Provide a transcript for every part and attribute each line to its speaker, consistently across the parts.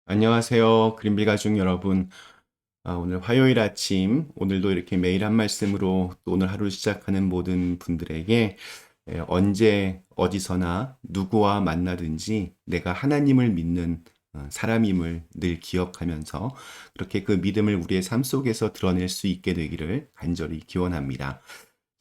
Speaker 1: 안녕하세요. 그린빌 가족 여러분. 오늘 화요일 아침, 오늘도 이렇게 매일 한 말씀으로 또 오늘 하루를 시작하는 모든 분들에게 언제 어디서나 누구와 만나든지 내가 하나님을 믿는 사람임을 늘 기억하면서 그렇게 그 믿음을 우리의 삶 속에서 드러낼 수 있게 되기를 간절히 기원합니다.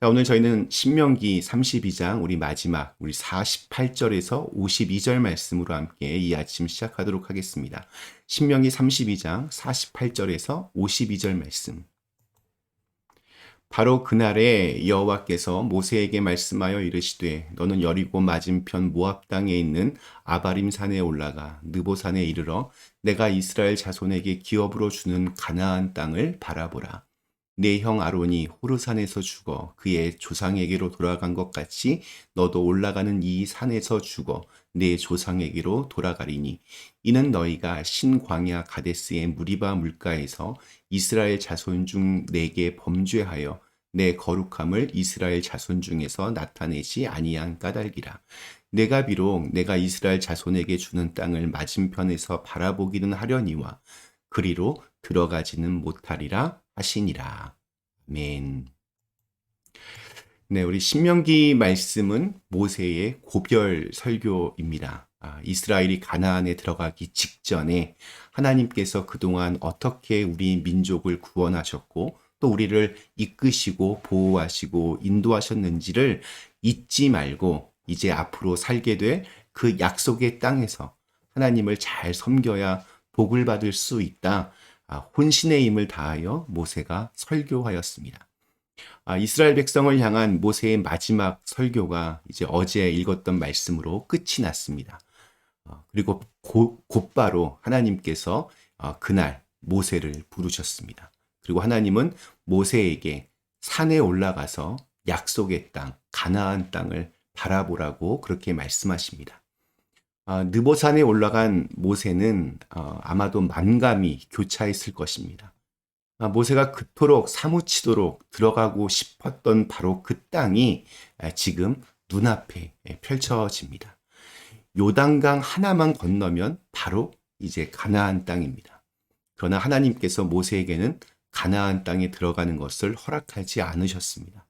Speaker 1: 자, 오늘 저희는 신명기 32장 우리 마지막 우리 48절에서 52절 말씀으로 함께 이 아침 시작하도록 하겠습니다. 신명기 32장 48절에서 52절 말씀. 바로 그날에 여호와께서 모세에게 말씀하여 이르시되 너는 여리고 맞은편 모압 땅에 있는 아바림 산에 올라가 느보산에 이르러 내가 이스라엘 자손에게 기업으로 주는 가나안 땅을 바라보라. 내 형 아론이 호르산에서 죽어 그의 조상에게로 돌아간 것 같이 너도 올라가는 이 산에서 죽어 내 조상에게로 돌아가리니 이는 너희가 신광야 가데스의 무리바 물가에서 이스라엘 자손 중 내게 범죄하여 내 거룩함을 이스라엘 자손 중에서 나타내지 아니한 까닭이라. 내가 비록 내가 이스라엘 자손에게 주는 땅을 맞은편에서 바라보기는 하려니와 그리로 들어가지는 못하리라 하시니라. 아멘. 네, 우리 신명기 말씀은 모세의 고별 설교입니다. 이스라엘이 가나안에 들어가기 직전에 하나님께서 그동안 어떻게 우리 민족을 구원하셨고 또 우리를 이끄시고 보호하시고 인도하셨는지를 잊지 말고 이제 앞으로 살게 될 그 약속의 땅에서 하나님을 잘 섬겨야 복을 받을 수 있다. 혼신의 힘을 다하여 모세가 설교하였습니다. 이스라엘 백성을 향한 모세의 마지막 설교가 이제 어제 읽었던 말씀으로 끝이 났습니다. 그리고 곧바로 하나님께서 그날 모세를 부르셨습니다. 그리고 하나님은 모세에게 산에 올라가서 약속의 땅, 가나안 땅을 바라보라고 그렇게 말씀하십니다. 느보산에 올라간 모세는 아마도 만감이 교차했을 것입니다. 모세가 그토록 사무치도록 들어가고 싶었던 바로 그 땅이 지금 눈앞에 펼쳐집니다. 요단강 하나만 건너면 바로 이제 가나안 땅입니다. 그러나 하나님께서 모세에게는 가나안 땅에 들어가는 것을 허락하지 않으셨습니다.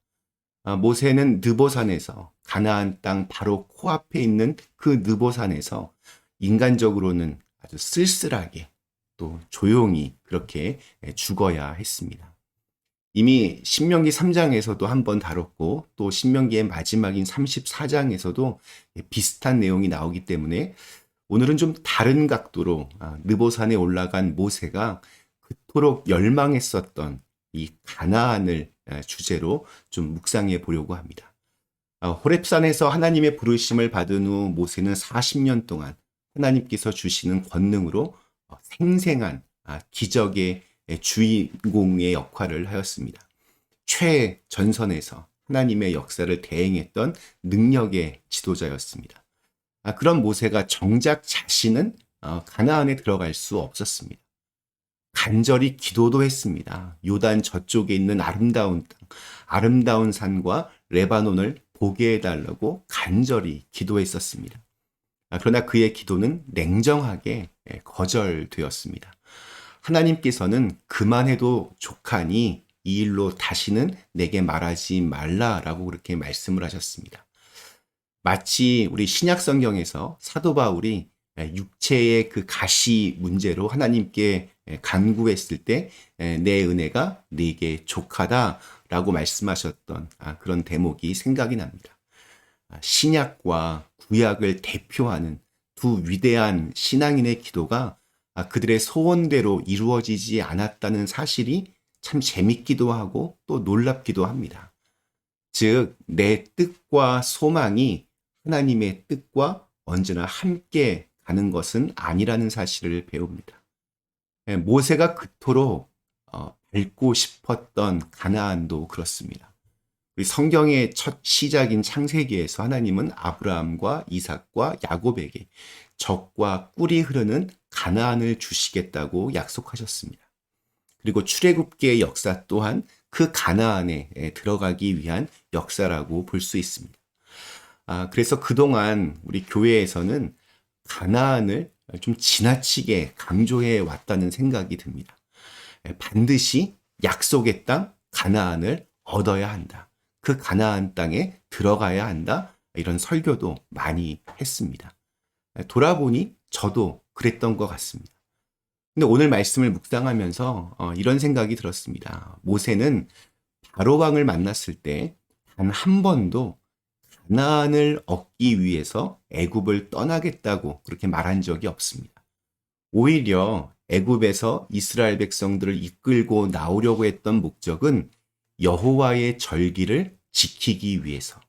Speaker 1: 모세는 느보산에서 가나안 땅 바로 코앞에 있는 그 느보산에서 인간적으로는 아주 쓸쓸하게 또 조용히 그렇게 죽어야 했습니다. 이미 신명기 3장에서도 한번 다뤘고 또 신명기의 마지막인 34장에서도 비슷한 내용이 나오기 때문에 오늘은 좀 다른 각도로 느보산에 올라간 모세가 그토록 열망했었던 이 가나안을 주제로 좀 묵상해 보려고 합니다. 호렙산에서 하나님의 부르심을 받은 후 모세는 40년 동안 하나님께서 주시는 권능으로 생생한 기적의 주인공의 역할을 하였습니다. 최전선에서 하나님의 역사를 대행했던 능력의 지도자였습니다. 그런 모세가 정작 자신은 가나안에 들어갈 수 없었습니다. 간절히 기도도 했습니다. 요단 저쪽에 있는 아름다운 땅, 아름다운 산과 레바논을 보게 해달라고 간절히 기도했었습니다. 그러나 그의 기도는 냉정하게 거절되었습니다. 하나님께서는 그만해도 족하니 이 일로 다시는 내게 말하지 말라라고 그렇게 말씀을 하셨습니다. 마치 우리 신약 성경에서 사도 바울이 육체의 그 가시 문제로 하나님께 간구했을 때 내 은혜가 네게 족하다라고 말씀하셨던 그런 대목이 생각이 납니다. 신약과 구약을 대표하는 두 위대한 신앙인의 기도가 그들의 소원대로 이루어지지 않았다는 사실이 참 재밌기도 하고 또 놀랍기도 합니다. 즉, 내 뜻과 소망이 하나님의 뜻과 언제나 함께 가는 것은 아니라는 사실을 배웁니다. 모세가 그토록 밟고 싶었던 가나안도 그렇습니다. 우리 성경의 첫 시작인 창세기에서 하나님은 아브라함과 이삭과 야곱에게 젖과 꿀이 흐르는 가나안을 주시겠다고 약속하셨습니다. 그리고 출애굽기의 역사 또한 그 가나안에 들어가기 위한 역사라고 볼 수 있습니다. 그래서 그동안 우리 교회에서는 가나안을 좀 지나치게 강조해 왔다는 생각이 듭니다. 반드시 약속의 땅 가나안을 얻어야 한다. 그 가나안 땅에 들어가야 한다. 이런 설교도 많이 했습니다. 돌아보니 저도 그랬던 것 같습니다. 근데 오늘 말씀을 묵상하면서 이런 생각이 들었습니다. 모세는 바로 왕을 만났을 때 단 한 번도 가나안을 얻기 위해서 애굽을 떠나겠다고 그렇게 말한 적이 없습니다. 오히려 애굽에서 이스라엘 백성들을 이끌고 나오려고 했던 목적은 여호와의 절기를 지키기 위해서,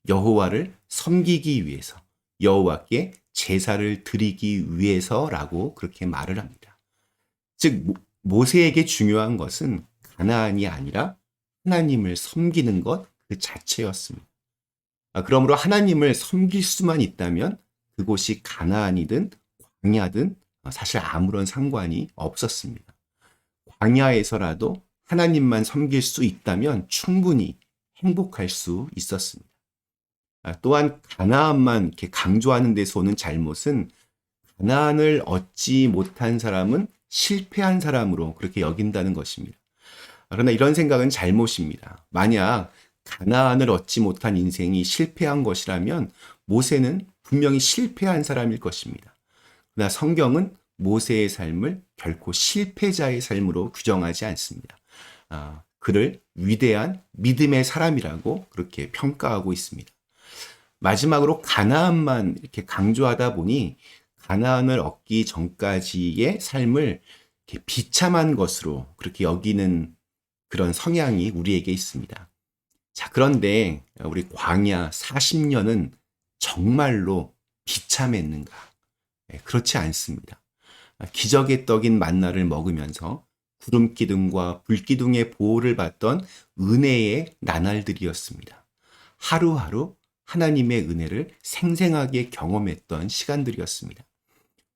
Speaker 1: 여호와를 섬기기 위해서, 여호와께 제사를 드리기 위해서라고 그렇게 말을 합니다. 즉 모세에게 중요한 것은 가나안이 아니라 하나님을 섬기는 것 그 자체였습니다. 그러므로 하나님을 섬길 수만 있다면 그곳이 가나안이든 광야든 사실 아무런 상관이 없었습니다. 광야에서라도 하나님만 섬길 수 있다면 충분히 행복할 수 있었습니다. 또한 가나안만 이렇게 강조하는 데서 오는 잘못은 가나안을 얻지 못한 사람은 실패한 사람으로 그렇게 여긴다는 것입니다. 그러나 이런 생각은 잘못입니다. 만약 가나안을 얻지 못한 인생이 실패한 것이라면 모세는 분명히 실패한 사람일 것입니다. 그러나 성경은 모세의 삶을 결코 실패자의 삶으로 규정하지 않습니다. 그를 위대한 믿음의 사람이라고 그렇게 평가하고 있습니다. 마지막으로 가나안만 이렇게 강조하다 보니 가나안을 얻기 전까지의 삶을 이렇게 비참한 것으로 그렇게 여기는 그런 성향이 우리에게 있습니다. 자, 그런데 우리 광야 40년은 정말로 비참했는가? 그렇지 않습니다. 기적의 떡인 만나를 먹으면서 구름 기둥과 불 기둥의 보호를 받던 은혜의 나날들이었습니다. 하루하루 하나님의 은혜를 생생하게 경험했던 시간들이었습니다.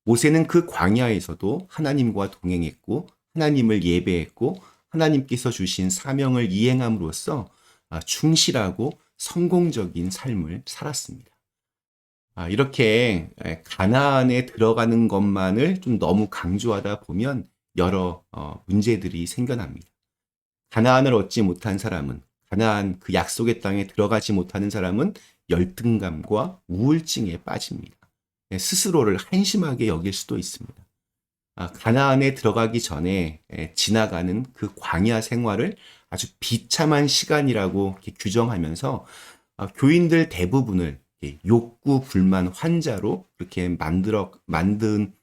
Speaker 1: 모세는 그 광야에서도 하나님과 동행했고 하나님을 예배했고 하나님께서 주신 사명을 이행함으로써 충실하고 성공적인 삶을 살았습니다. 이렇게 가나안에 들어가는 것만을 좀 너무 강조하다 보면 여러 문제들이 생겨납니다. 가나안을 얻지 못한 사람은, 가나안 그 약속의 땅에 들어가지 못하는 사람은 열등감과 우울증에 빠집니다. 스스로를 한심하게 여길 수도 있습니다. 가나안에 들어가기 전에 지나가는 그 광야 생활을 아주 비참한 시간이라고 규정하면서 교인들 대부분을 욕구 불만 환자로 그렇게 만든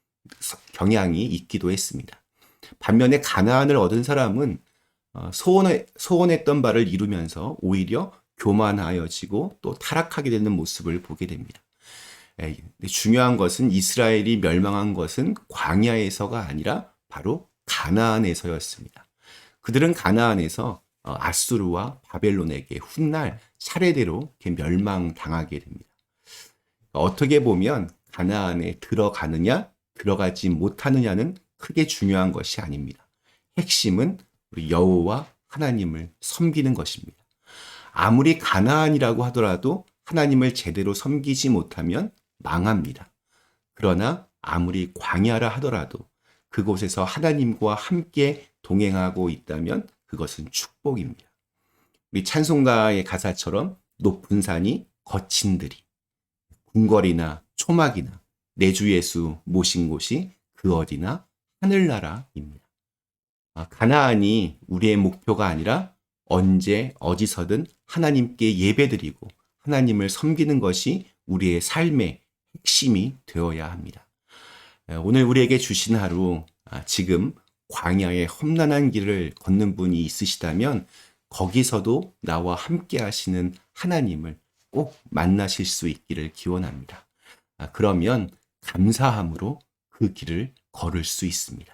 Speaker 1: 경향이 있기도 했습니다. 반면에 가나안을 얻은 사람은 소원했던 바를 이루면서 오히려 교만하여지고 또 타락하게 되는 모습을 보게 됩니다. 중요한 것은 이스라엘이 멸망한 것은 광야에서가 아니라 바로 가나안에서였습니다. 그들은 가나안에서 아수르와 바벨론에게 훗날 차례대로 멸망당하게 됩니다. 어떻게 보면 가나안에 들어가느냐 들어가지 못하느냐는 크게 중요한 것이 아닙니다. 핵심은 우리 여호와 하나님을 섬기는 것입니다. 아무리 가나안이라고 하더라도 하나님을 제대로 섬기지 못하면 망합니다. 그러나 아무리 광야라 하더라도 그곳에서 하나님과 함께 동행하고 있다면 그것은 축복입니다. 우리 찬송가의 가사처럼 높은 산이 거친 들이, 궁궐이나 초막이나 내 주 예수 모신 곳이 그 어디나 하늘나라입니다. 가나안이 우리의 목표가 아니라 언제 어디서든 하나님께 예배드리고 하나님을 섬기는 것이 우리의 삶의 핵심이 되어야 합니다. 오늘 우리에게 주신 하루, 지금 광야의 험난한 길을 걷는 분이 있으시다면 거기서도 나와 함께 하시는 하나님을 꼭 만나실 수 있기를 기원합니다. 그러면 감사함으로 그 길을 걸을 수 있습니다.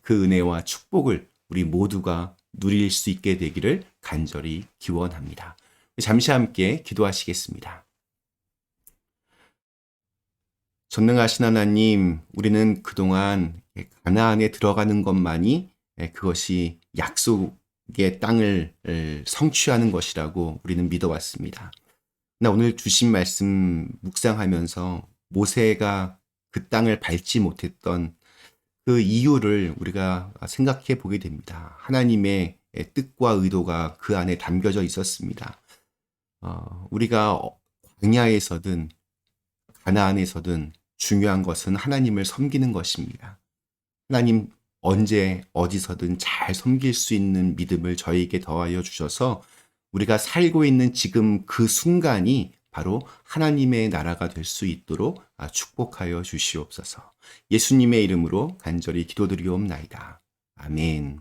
Speaker 1: 그 은혜와 축복을 우리 모두가 누릴 수 있게 되기를 간절히 기원합니다. 잠시 함께 기도하시겠습니다. 전능하신 하나님, 우리는 그동안 가나안에 들어가는 것만이 그것이 약속의 땅을 성취하는 것이라고 우리는 믿어왔습니다. 나 오늘 주신 말씀 묵상하면서 모세가 그 땅을 밟지 못했던 그 이유를 우리가 생각해 보게 됩니다. 하나님의 뜻과 의도가 그 안에 담겨져 있었습니다. 우리가 광야에서든 가나안에서든 중요한 것은 하나님을 섬기는 것입니다. 하나님 언제 어디서든 잘 섬길 수 있는 믿음을 저희에게 더하여 주셔서 우리가 살고 있는 지금 그 순간이 바로 하나님의 나라가 될 수 있도록 축복하여 주시옵소서. 예수님의 이름으로 간절히 기도드리옵나이다. 아멘.